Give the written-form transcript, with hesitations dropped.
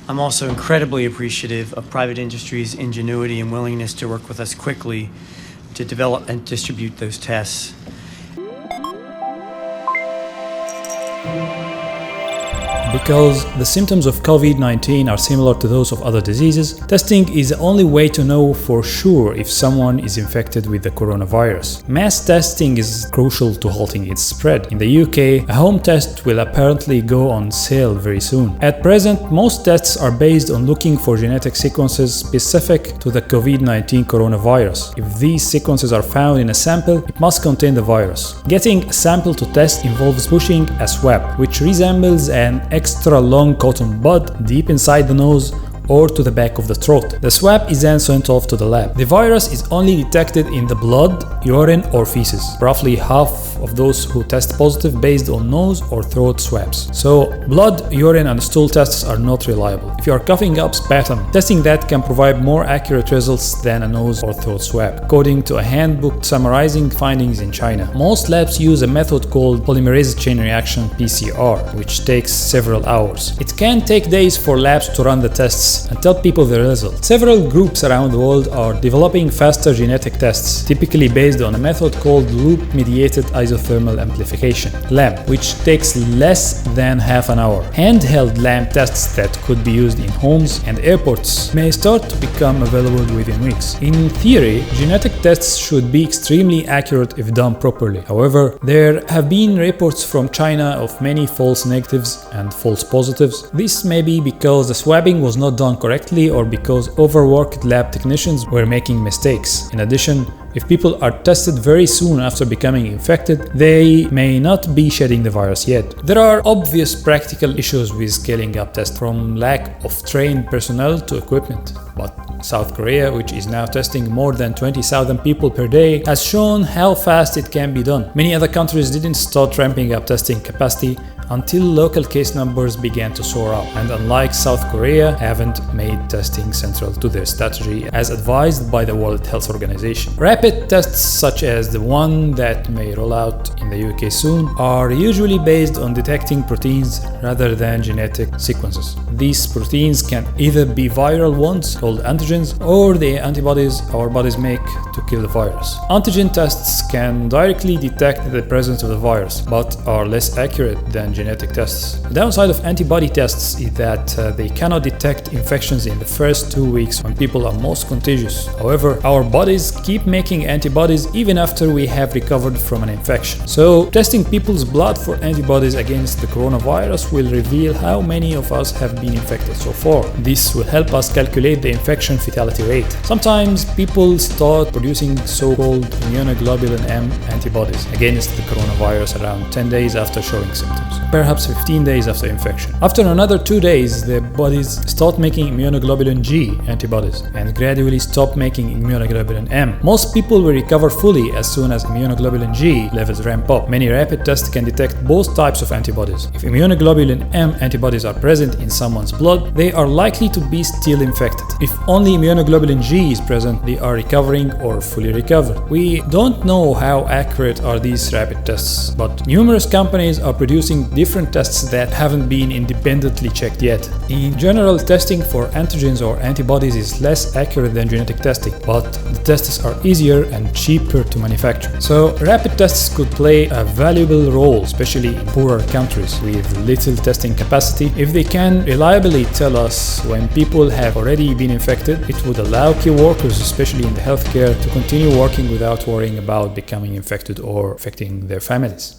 I'm also incredibly appreciative of private industry's ingenuity and willingness to work with us quickly to develop and distribute those tests. Because the symptoms of COVID-19 are similar to those of other diseases, testing is the only way to know for sure if someone is infected with the coronavirus. Mass testing is crucial to halting its spread. In the UK, a home test will apparently go on sale very soon. At present, most tests are based on looking for genetic sequences specific to the COVID-19 coronavirus. If these sequences are found in a sample, it must contain the virus. Getting a sample to test involves pushing a swab, which resembles an extra long cotton bud deep inside the nose or to the back of the throat. The swab is then sent off to the lab. The virus is only detected in the blood, urine or feces. Roughly half of those who test positive based on nose or throat swabs. So blood, urine and stool tests are not reliable. If you are coughing up sputum, testing that can provide more accurate results than a nose or throat swab, according to a handbook summarizing findings in China. Most labs use a method called polymerase chain reaction (PCR), which takes several hours. It can take days for labs to run the tests and tell people the results. Several groups around the world are developing faster genetic tests, typically based on a method called loop-mediated isothermal amplification (LAMP), which takes less than half an hour. Handheld LAMP tests that could be used in homes and airports may start to become available within weeks. In theory, genetic tests should be extremely accurate if done properly. However, there have been reports from China of many false negatives and false positives. This may be because the swabbing was not done correctly or because overworked lab technicians were making mistakes. In addition, if people are tested very soon after becoming infected, they may not be shedding the virus yet. There are obvious practical issues with scaling up tests, from lack of trained personnel to equipment. But South Korea, which is now testing more than 20,000 people per day, has shown how fast it can be done. Many other countries didn't start ramping up testing capacity until local case numbers began to soar up, and unlike South Korea, haven't made testing central to their strategy as advised by the World Health Organization. Rapid tests such as the one that may roll out in the UK soon are usually based on detecting proteins rather than genetic sequences. These proteins can either be viral ones called antigens or the antibodies our bodies make to kill the virus. Antigen tests can directly detect the presence of the virus, but are less accurate than genetic tests. The downside of antibody tests is that they cannot detect infections in the first 2 weeks when people are most contagious. However, our bodies keep making antibodies even after we have recovered from an infection. So, testing people's blood for antibodies against the coronavirus will reveal how many of us have been infected so far. This will help us calculate the infection fatality rate. Sometimes people start producing so-called immunoglobulin M antibodies against the coronavirus around 10 days after showing symptoms, perhaps 15 days after infection. After another 2 days, their bodies start making immunoglobulin G antibodies and gradually stop making immunoglobulin M. Most people will recover fully as soon as immunoglobulin G levels ramp up. Many rapid tests can detect both types of antibodies. If immunoglobulin M antibodies are present in someone's blood, they are likely to be still infected. If only immunoglobulin G is present, they are recovering or fully recovered. We don't know how accurate are these rapid tests, but numerous companies are producing different tests that haven't been independently checked yet. In general, testing for antigens or antibodies is less accurate than genetic testing, but the tests are easier and cheaper to manufacture. So, rapid tests could play a valuable role, especially in poorer countries with little testing capacity. If they can reliably tell us when people have already been infected, it would allow key workers, especially in the healthcare, to continue working without worrying about becoming infected or affecting their families.